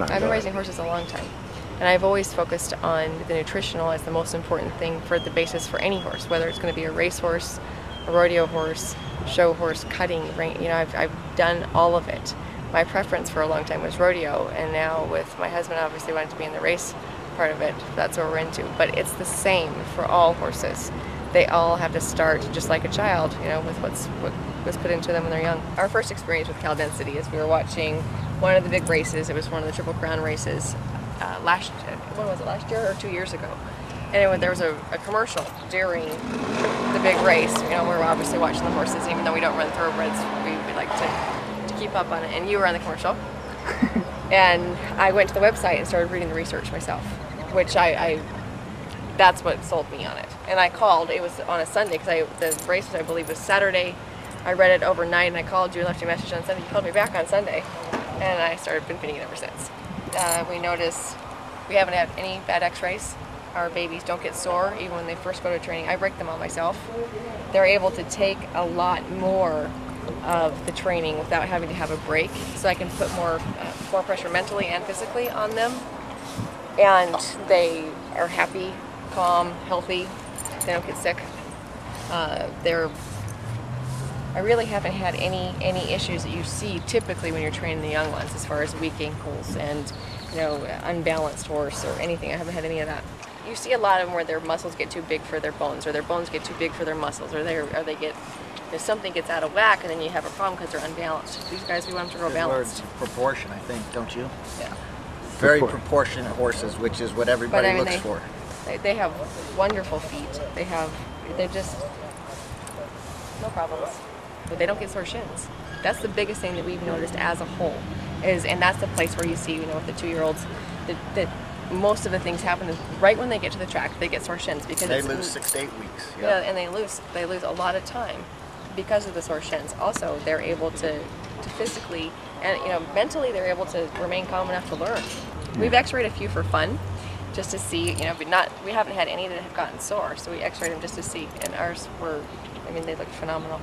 time. I've been raising horses a long time. And I've always focused on the nutritional as the most important thing for the basis for any horse, whether it's going to be a race horse, a rodeo horse, show horse, cutting, you know, I've done all of it. My preference for a long time was rodeo, and now with my husband, obviously wanted to be in the race part of it. That's what we're into. But it's the same for all horses. They all have to start just like a child, you know, with what was put into them when they're young. Our first experience with Cal Density is we were watching one of the big races. It was one of the Triple Crown races last year or 2 years ago. And there was a commercial during the big race. You know, we were obviously watching the horses, even though we don't run thoroughbreds, we like to keep up on it. And you were on the commercial. And I went to the website and started reading the research myself, which that's what sold me on it. And I called, it was on a Sunday, because the race, I believe, was Saturday. I read it overnight, and I called you and left you a message on Sunday. You called me back on Sunday, and I started been feeding it ever since. We notice we haven't had any bad x-rays. Our babies don't get sore, even when they first go to training. I break them all myself. They're able to take a lot more of the training without having to have a break, so I can put more pressure mentally and physically on them. And they are happy, calm, healthy. They don't get sick. I really haven't had any issues that you see typically when you're training the young ones, as far as weak ankles and, you know, unbalanced horse or anything. I haven't had any of that. You see a lot of them where their muscles get too big for their bones, or their bones get too big for their muscles, or they get, if something gets out of whack, and then you have a problem because they're unbalanced. These guys, we want them to grow balanced. Proportion, I think, don't you? Yeah. Very proportionate horses, which is what everybody looks for. They have wonderful feet. They're just no problems. But they don't get sore shins. That's the biggest thing that we've noticed as a whole. And that's the place where you see, you know, with the 2-year-olds, that most of the things happen is right when they get to the track, they get sore shins, because they lose 6 to 8 weeks. Yep. Yeah, and they lose a lot of time because of the sore shins. Also, they're able to physically and, you know, mentally, they're able to remain calm enough to learn. We've x-rayed a few for fun, just to see, you know, we haven't had any that have gotten sore, so we x-rayed them just to see, and ours were, I mean, they looked phenomenal.